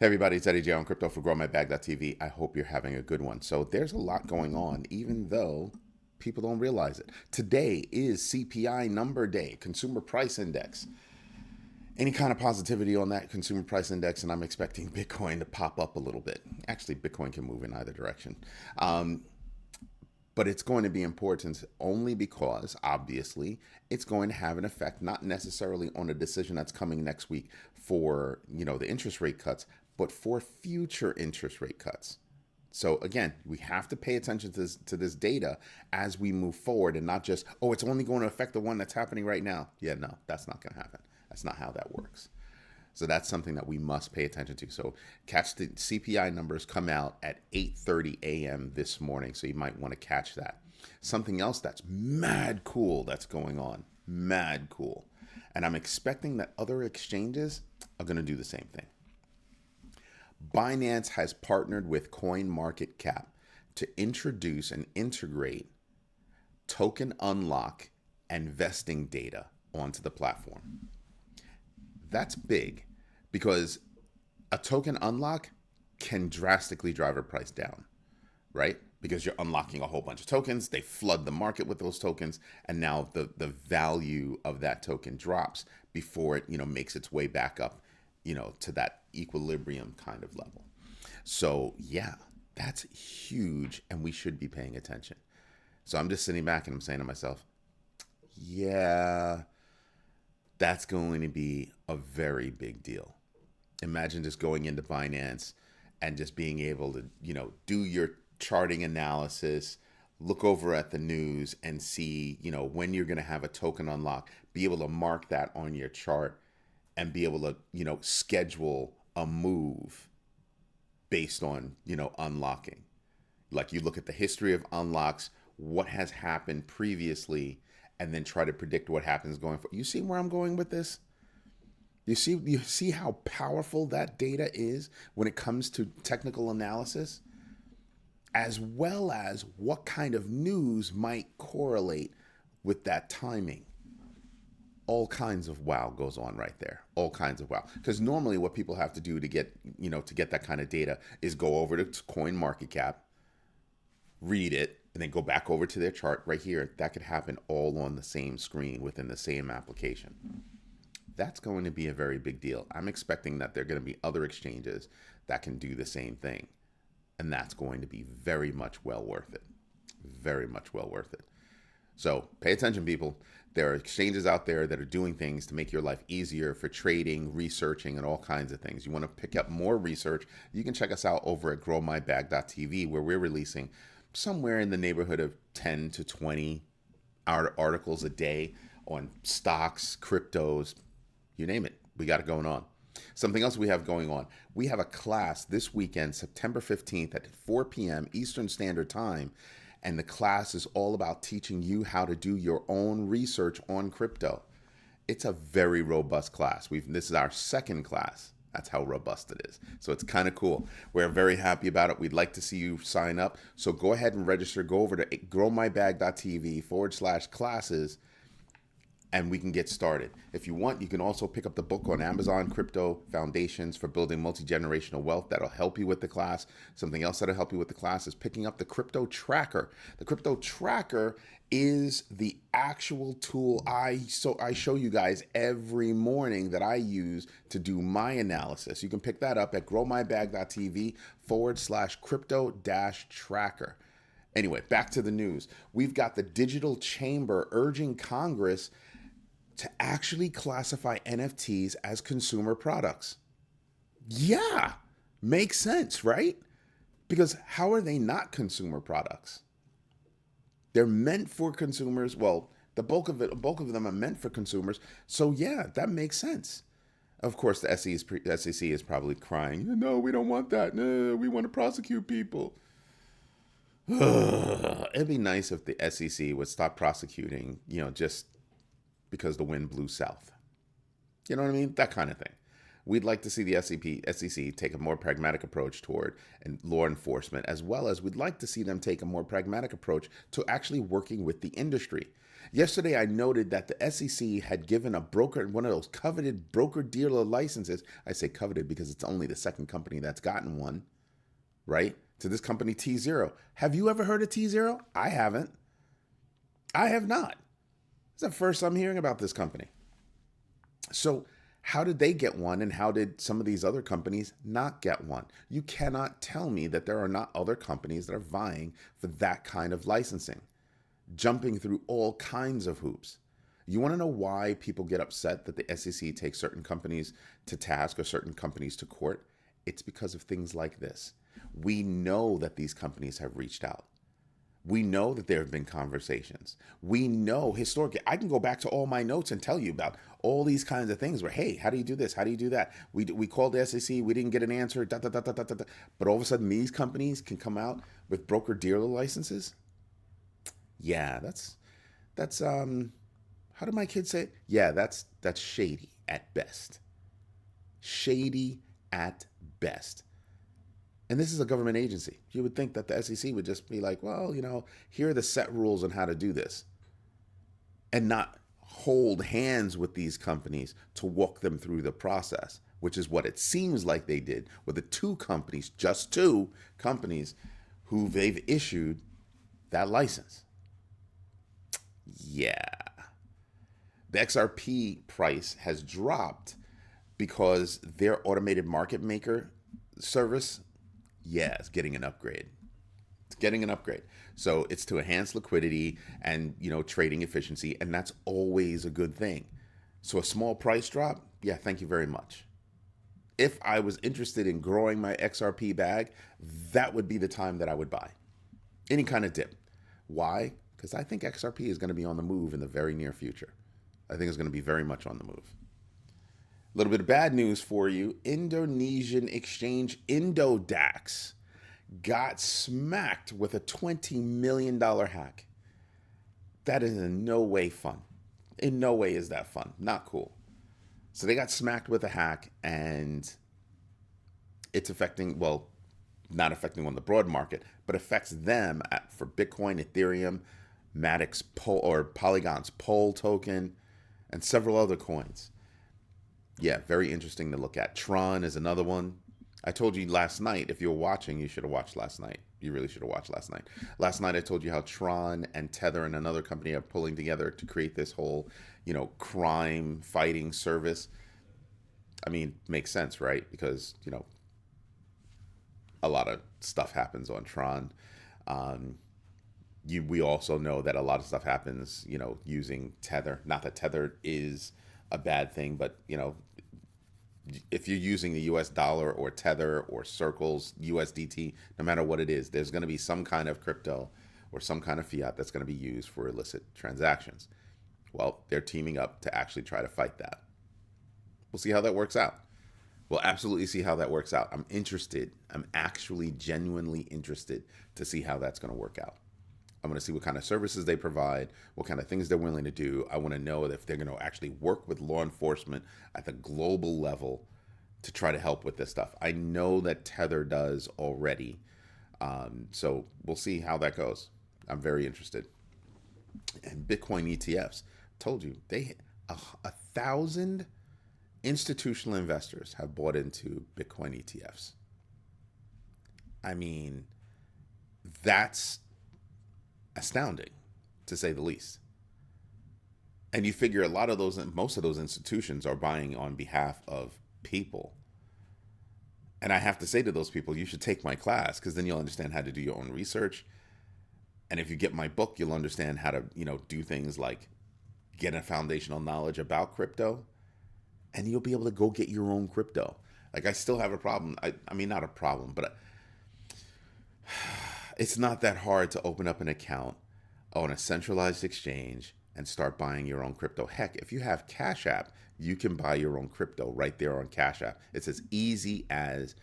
Hey everybody, it's Eddie J on Crypto for GrowMyBag.tv. I hope you're having a good one. So there's a lot going on, even though people don't realize it. Today is CPI number day, Consumer Price Index. Any kind of positivity on that Consumer Price Index, and I'm expecting Bitcoin to pop up a little bit. Actually, Bitcoin can move in either direction. But it's going to be important only because, obviously, it's going to have an effect, not necessarily on a decision that's coming next week for, the interest rate cuts, but for future interest rate cuts. So again, we have to pay attention to this data as we move forward and not just, it's only going to affect the one that's happening right now. Yeah, no, that's not going to happen. That's not how that works. So that's something that we must pay attention to. So catch the CPI numbers come out at 8:30 a.m. this morning. So you might want to catch that. Something else that's mad cool that's going on. Mad cool. And I'm expecting that other exchanges are going to do the same thing. Binance has partnered with CoinMarketCap to introduce and integrate token unlock and vesting data onto the platform. That's big because a token unlock can drastically drive a price down, right? Because you're unlocking a whole bunch of tokens, they flood the market with those tokens, and now the value of that token drops before it, makes its way back up, to that equilibrium kind of level. So yeah, that's huge, and we should be paying attention. So I'm just sitting back and I'm saying to myself, yeah, that's going to be a very big deal. Imagine just going into Binance and just being able to, do your charting analysis, look over at the news and see, when you're going to have a token unlock, be able to mark that on your chart and be able to, schedule a move based on, unlocking. Like you look at the history of unlocks, what has happened previously, and then try to predict what happens going forward. You see where I'm going with this? You see how powerful that data is when it comes to technical analysis, as well as what kind of news might correlate with that timing. All kinds of wow goes on right there. All kinds of wow. Because normally what people have to do to get that kind of data is go over to CoinMarketCap, read it, and then go back over to their chart right here. That could happen all on the same screen within the same application. That's going to be a very big deal. I'm expecting that there are going to be other exchanges that can do the same thing. And that's going to be very much well worth it. Very much well worth it. So pay attention, people. There are exchanges out there that are doing things to make your life easier for trading, researching, and all kinds of things. You want to pick up more research, you can check us out over at growmybag.tv, where we're releasing somewhere in the neighborhood of 10 to 20 articles a day on stocks, cryptos, you name it. We got it going on. Something else we have going on. We have a class this weekend, September 15th at 4 p.m. Eastern Standard Time. And the class is all about teaching you how to do your own research on crypto. It's a very robust class. This is our second class. That's how robust it is. So it's kind of cool. We're very happy about it. We'd like to see you sign up. So go ahead and register. Go over to growmybag.tv/classes and we can get started. If you want, you can also pick up the book on Amazon, Crypto Foundations for Building Multi-Generational Wealth. That'll help you with the class. Something else that'll help you with the class is picking up the Crypto Tracker. The Crypto Tracker is the actual tool I show you guys every morning that I use to do my analysis. You can pick that up at growmybag.tv/crypto-tracker. Anyway, back to the news. We've got the Digital Chamber urging Congress to actually classify NFTs as consumer products. Yeah, makes sense, right? Because how are they not consumer products? They're meant for consumers. Well, the bulk of them are meant for consumers. So yeah, that makes sense. Of course, the SEC is probably crying, no, we don't want that. No, we want to prosecute people. It'd be nice if the SEC would stop prosecuting, just because the wind blew south. You know what I mean? That kind of thing. We'd like to see the SEC take a more pragmatic approach toward law enforcement, as well as we'd like to see them take a more pragmatic approach to actually working with the industry. Yesterday, I noted that the SEC had given one of those coveted broker-dealer licenses. I say coveted because it's only the second company that's gotten one, right? To this company, T0. Have you ever heard of T0? I haven't. I have not. It's the first I'm hearing about this company. So how did they get one, and how did some of these other companies not get one? You cannot tell me that there are not other companies that are vying for that kind of licensing, jumping through all kinds of hoops. You want to know why people get upset that the SEC takes certain companies to task or certain companies to court? It's because of things like this. We know that these companies have reached out. We know that there have been conversations. We know historically, I can go back to all my notes and tell you about all these kinds of things where, hey, how do you do this? How do you do that? We called the SEC, we didn't get an answer, da, da, da, da, da, da. But all of a sudden, these companies can come out with broker-dealer licenses? Yeah, that's how do my kids say it? Yeah, that's shady at best. Shady at best. And this is a government agency. You would think that the SEC would just be like, well, here are the set rules on how to do this, and not hold hands with these companies to walk them through the process, which is what it seems like they did with the just two companies who they've issued that license. Yeah. The XRP price has dropped because their automated market maker service, it's getting an upgrade. It's getting an upgrade. So it's to enhance liquidity and, trading efficiency, and that's always a good thing. So a small price drop, thank you very much. If I was interested in growing my XRP bag, that would be the time that I would buy any kind of dip. Why? Because I think XRP is going to be on the move in the very near future. I think it's going to be very much on the move. A little bit of bad news for you. Indonesian exchange Indodax got smacked with a $20 million hack. That is in no way fun. In no way is that fun. Not cool. So they got smacked with a hack, and it's affecting, not affecting on the broad market, but affects them for Bitcoin, Ethereum, Matic's Polygon's Pole token, and several other coins. Very interesting to look at. Tron is another one. I told you last night, if you were watching, you should have watched last night. You really should have watched last night. Last night I told you how Tron and Tether and another company are pulling together to create this whole, crime fighting service. I mean, makes sense, right? Because, a lot of stuff happens on Tron. We also know that a lot of stuff happens, using Tether. Not that Tether is a bad thing, but, if you're using the US dollar or Tether or Circles, USDT, no matter what it is, there's going to be some kind of crypto or some kind of fiat that's going to be used for illicit transactions. Well, they're teaming up to actually try to fight that. We'll see how that works out. We'll absolutely see how that works out. I'm interested. I'm actually genuinely interested to see how that's going to work out. I want to see what kind of services they provide, what kind of things they're willing to do. I want to know if they're going to actually work with law enforcement at the global level to try to help with this stuff. I know that Tether does already. So we'll see how that goes. I'm very interested. And Bitcoin ETFs, told you, 1,000 institutional investors have bought into Bitcoin ETFs. I mean, that's astounding, to say the least. And you figure most of those institutions are buying on behalf of people. And I have to say to those people, you should take my class, because then you'll understand how to do your own research. And if you get my book, you'll understand how to, do things like get a foundational knowledge about crypto, and you'll be able to go get your own crypto. Like, I still have a problem. I mean, not a problem, but it's not that hard to open up an account on a centralized exchange and start buying your own crypto. Heck, if you have Cash App, you can buy your own crypto right there on Cash App. It's as easy as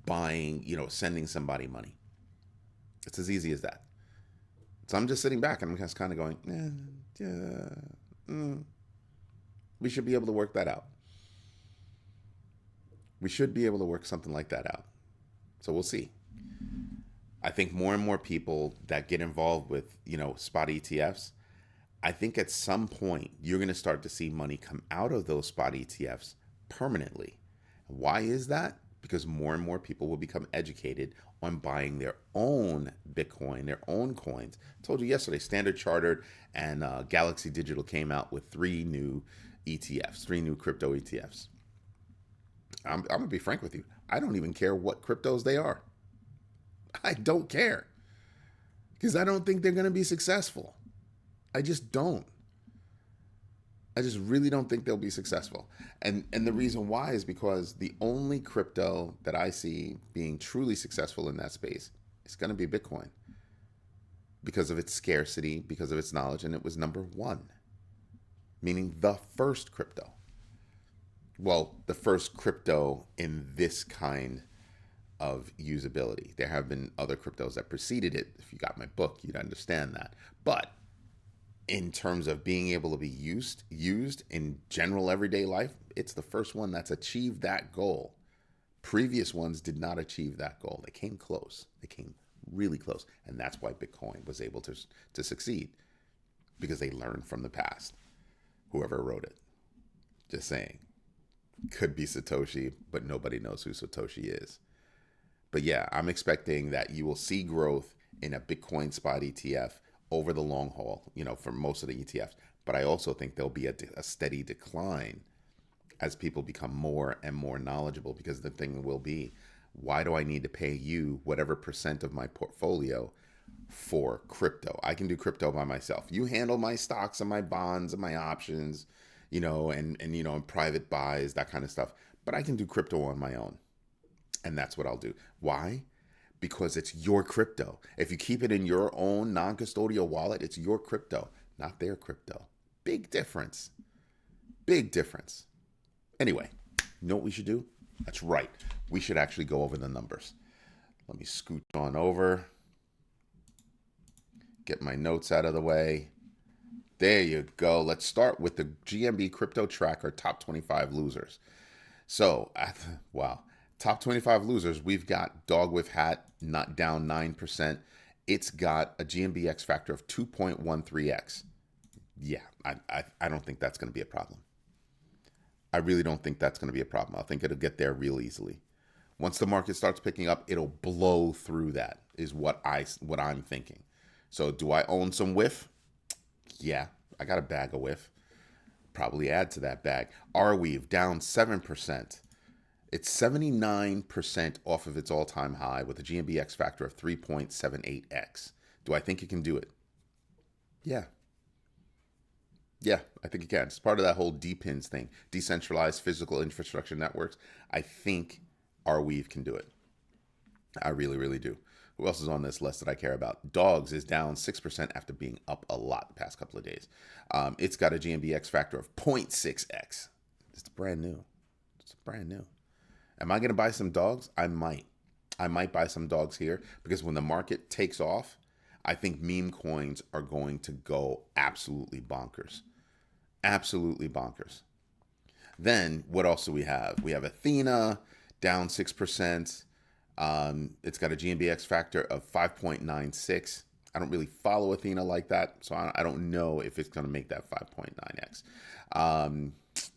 buying, sending somebody money. It's as easy as that. So I'm just sitting back and I'm just kind of going, we should be able to work that out. We should be able to work something like that out. So we'll see. I think more and more people that get involved with, spot ETFs, I think at some point you're going to start to see money come out of those spot ETFs permanently. Why is that? Because more and more people will become educated on buying their own Bitcoin, their own coins. I told you yesterday, Standard Chartered and Galaxy Digital came out with 3 new ETFs, 3 new crypto ETFs. I'm going to be frank with you. I don't even care what cryptos they are. I don't care. Because I don't think they're going to be successful. I just don't. I just really don't think they'll be successful. And the reason why is because the only crypto that I see being truly successful in that space is going to be Bitcoin. Because of its scarcity, because of its knowledge, and it was number 1. Meaning the first crypto. Well, the first crypto in this kind of usability. There have been other cryptos that preceded it. If you got my book, you'd understand that. But in terms of being able to be used in general everyday life, it's the first one that's achieved that goal. Previous ones did not achieve that goal. They came close. They came really close. And that's why Bitcoin was able to succeed, because they learned from the past. Whoever wrote it. Just saying. Could be Satoshi, but nobody knows who Satoshi is. But yeah, I'm expecting that you will see growth in a Bitcoin spot ETF over the long haul, for most of the ETFs. But I also think there'll be a steady decline as people become more and more knowledgeable, because the thing will be, why do I need to pay you whatever percent of my portfolio for crypto? I can do crypto by myself. You handle my stocks and my bonds and my options, and private buys, that kind of stuff. But I can do crypto on my own. And that's what I'll do. Why? Because it's your crypto. If you keep it in your own non-custodial wallet, it's your crypto, not their crypto. Big difference. Big difference. Anyway, you know what we should do? That's right. We should actually go over the numbers. Let me scoot on over. Get my notes out of the way. There you go. Let's start with the GMB Crypto Tracker Top 25 Losers. So, wow. Top 25 losers, we've got Dog with Hat, not down 9%. It's got a GMBX factor of 2.13x. Yeah, I don't think that's going to be a problem. I really don't think that's going to be a problem. I think it'll get there real easily. Once the market starts picking up, it'll blow through that, is what I'm thinking. So do I own some WIF? Yeah, I got a bag of WIF. Probably add to that bag. Arweave down 7%. It's 79% off of its all-time high with a GMBX factor of 3.78x. Do I think it can do it? Yeah. Yeah, I think it can. It's part of that whole DPINs thing, decentralized physical infrastructure networks. I think Arweave can do it. I really, really do. Who else is on this list that I care about? Dogs is down 6% after being up a lot the past couple of days. It's got a GMBX factor of 0.6x. It's brand new. It's brand new. Am I going to buy some dogs? I might. I might buy some dogs here, because when the market takes off, I think meme coins are going to go absolutely bonkers. Absolutely bonkers. Then what else do we have? We have Athena down 6%. It's got a GMBX factor of 5.96. I don't really follow Athena like that, so I don't know if it's going to make that 5.9x.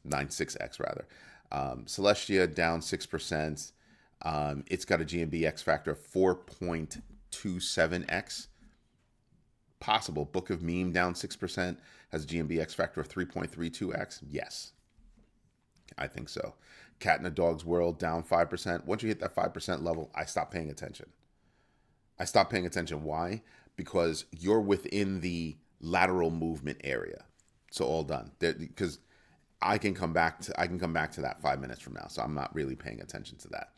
96x rather. Celestia down 6%. It's got a GMBX factor of 4.27x. Possible. Book of Meme down 6%. Has a GMBX factor of 3.32x. Yes. I think so. Cat in a Dog's World down 5%. Once you hit that 5% level, I stop paying attention. I stop paying attention. Why? Because you're within the lateral movement area. So all done. Because I can come back to that 5 minutes from now. So I'm not really paying attention to that.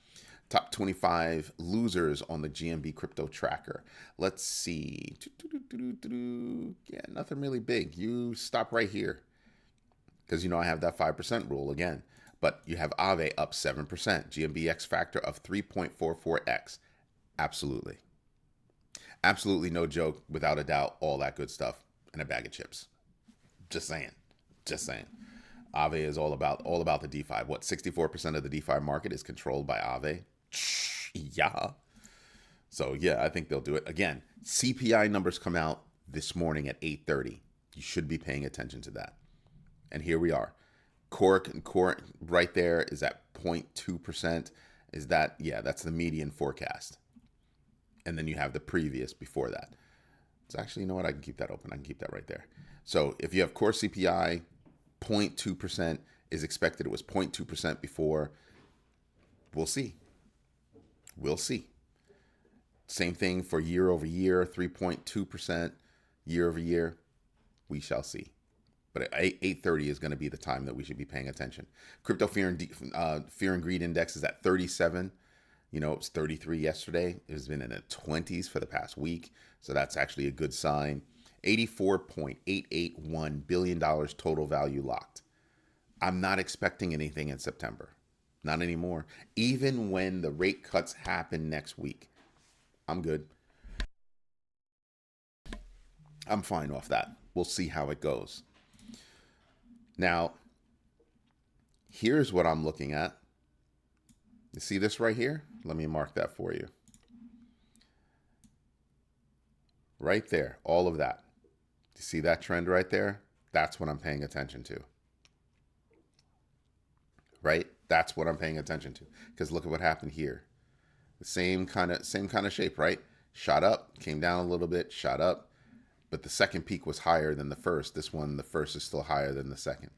Top 25 losers on the GMB crypto tracker. Let's see. Yeah, nothing really big. You stop right here. Because I have that 5% rule again. But you have Aave up 7%. GMBX factor of 3.44x. Absolutely. Absolutely no joke, without a doubt, all that good stuff, and a bag of chips. Just saying. Just saying. Aave is all about the DeFi. What, 64% of the DeFi market is controlled by Aave? Yeah. So yeah, I think they'll do it. Again, CPI numbers come out this morning at 8:30. You should be paying attention to that. And here we are. Core right there is at 0.2%. Is that, yeah, that's the median forecast. And then you have the previous before that. So actually, you know what? I can keep that open. I can keep that right there. So if you have core CPI, 0.2% is expected. It was 0.2% before. We'll see. We'll see. Same thing for year over year, 3.2% year over year. We shall see. But 8:30 is going to be the time that we should be paying attention. Crypto fear and greed index is at 37. You know, it was 33 yesterday. It has been in the 20s for the past week. So that's actually a good sign. $84.881 billion total value locked. I'm not expecting anything in September. Not anymore. Even when the rate cuts happen next week, I'm good. I'm fine off that. We'll see how it goes. Now, here's what I'm looking at. You see this right here? Let me mark that for you. Right there, all of that. You see that trend right there? That's what I'm paying attention to. Right? That's what I'm paying attention to. Because look at what happened here. The same kind of shape, right? Shot up, came down a little bit, shot up. But the second peak was higher than the first. This one, the first is still higher than the second.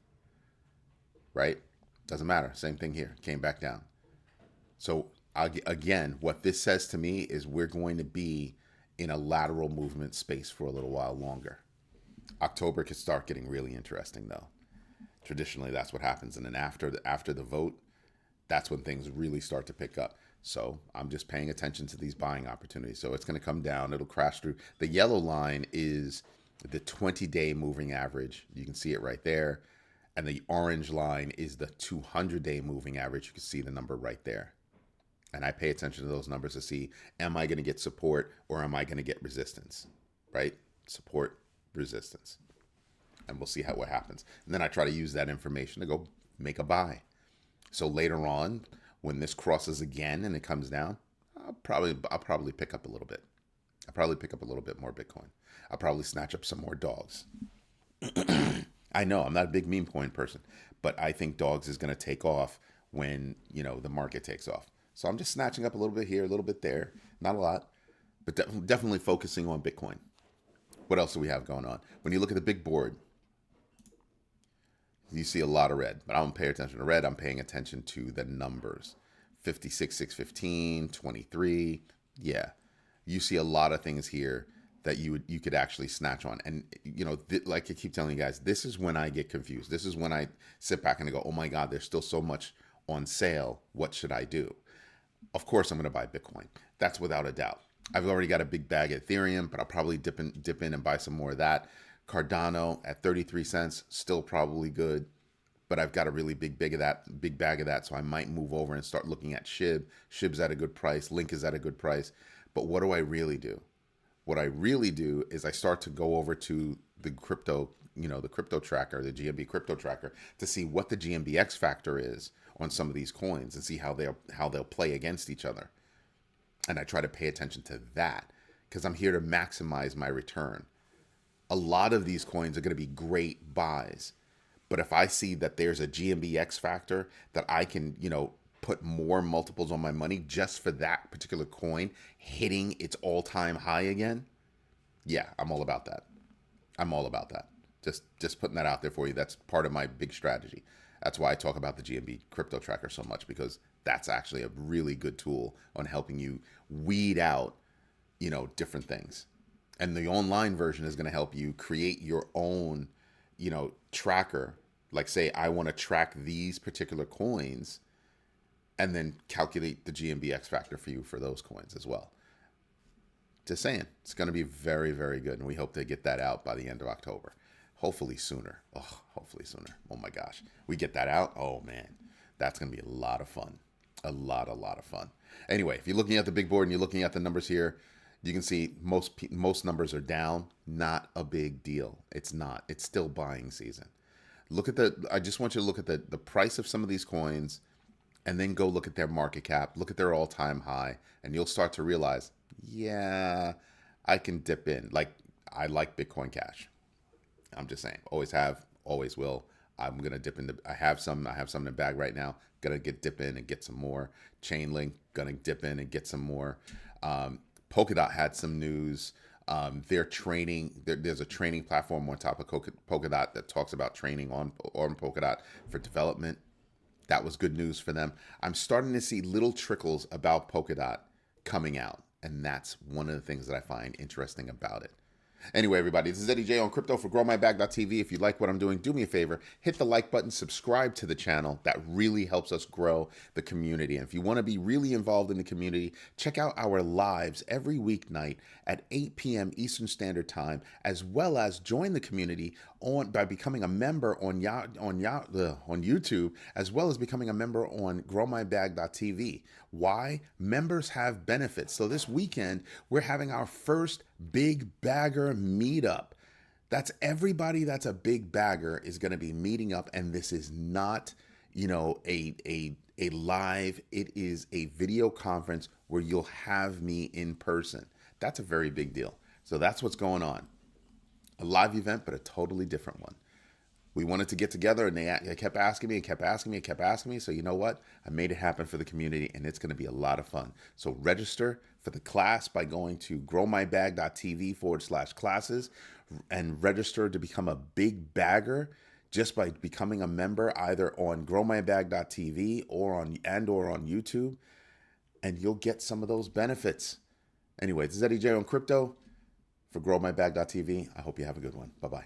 Right? Doesn't matter. Same thing here. Came back down. So again, what this says to me is we're going to be in a lateral movement space for a little while longer. October could start getting really interesting, though. Traditionally, that's what happens. And then after the vote, that's when things really start to pick up. So I'm just paying attention to these buying opportunities. So it's going to come down. It'll crash through. The yellow line is the 20-day moving average. You can see it right there. And the orange line is the 200-day moving average. You can see the number right there. And I pay attention to those numbers to see, am I going to get support or am I going to get resistance, right? Support, resistance. And we'll see what happens. And then I try to use that information to go make a buy. So later on, when this crosses again and it comes down, I'll probably pick up a little bit. I'll probably pick up a little bit more Bitcoin. I'll probably snatch up some more dogs. I know I'm not a big meme coin person, but I think dogs is going to take off when, you know, the market takes off. So I'm just snatching up a little bit here, a little bit there. Not a lot, but definitely focusing on Bitcoin. What else do we have going on? When you look at the big board, you see a lot of red, but I don't pay attention to red. I'm paying attention to the numbers. 56, 615, 23. Yeah. You see a lot of things here that you could actually snatch on. And, you know, like I keep telling you guys, this is when I get confused. This is when I sit back and I go, oh my God, there's still so much on sale. What should I do? Of course, I'm going to buy Bitcoin. That's without a doubt. I've already got a big bag of Ethereum, but I'll probably dip in and buy some more of that. Cardano at 33 cents, still probably good, but I've got a really big bag of that, so I might move over and start looking at SHIB. SHIB's at a good price. Link is at a good price. But what do I really do? What I really do is I start to go over to the crypto, the crypto tracker, the GMB crypto tracker, to see what the GMBX factor is on some of these coins and see how they'll play against each other. And I try to pay attention to that because I'm here to maximize my return. A lot of these coins are going to be great buys. But if I see that there's a GMBX factor that I can, put more multiples on my money just for that particular coin hitting its all-time high again, yeah, I'm all about that. I'm all about that. Just putting that out there for you. That's part of my big strategy. That's why I talk about the GMB crypto tracker so much, because that's actually a really good tool on helping you weed out, different things. And the online version is going to help you create your own, tracker. Like, say, I want to track these particular coins and then calculate the GMBX factor for you for those coins as well. Just saying, it's going to be very, very good. And we hope to get that out by the end of October. Hopefully sooner. Oh, hopefully sooner. Oh my gosh. We get that out. Oh man, that's going to be a lot of fun. A lot of fun. Anyway, if you're looking at the big board and you're looking at the numbers here, you can see most numbers are down. Not a big deal. It's not. It's still buying season. I just want you to look at the price of some of these coins, and then go look at their market cap, look at their all-time high, and you'll start to realize, yeah, I can dip in. Like, I like Bitcoin Cash. I'm just saying, always have, always will. I'm gonna dip into. I have some in the bag right now. Gonna dip in and get some more. Chainlink, gonna dip in and get some more. Polkadot had some news. They're training. There's a training platform on top of Polkadot that talks about training on Polkadot for development. That was good news for them. I'm starting to see little trickles about Polkadot coming out, and that's one of the things that I find interesting about it. Anyway, everybody, this is Eddie J on crypto for growmybag.tv. If you like what I'm doing, do me a favor, hit the like button, subscribe to the channel. That really helps us grow the community. And if you want to be really involved in the community, check out our lives every weeknight at 8 p.m. Eastern Standard Time, as well as join the community by becoming a member on YouTube, as well as becoming a member on growmybag.tv. Why? Members have benefits. So this weekend, we're having our first big bagger meetup. That's everybody that's a big bagger is going to be meeting up, and this is not, a live. It is a video conference where you'll have me in person. That's a very big deal. So that's what's going on. A live event, but a totally different one. We wanted to get together, and they kept asking me and kept asking me and kept asking me. So you know what? I made it happen for the community, and it's going to be a lot of fun. So register for the class by going to growmybag.tv/classes and register to become a big bagger just by becoming a member either on growmybag.tv or on YouTube, and you'll get some of those benefits. Anyway, this is Eddie J on crypto for growmybag.tv. I hope you have a good one. Bye-bye.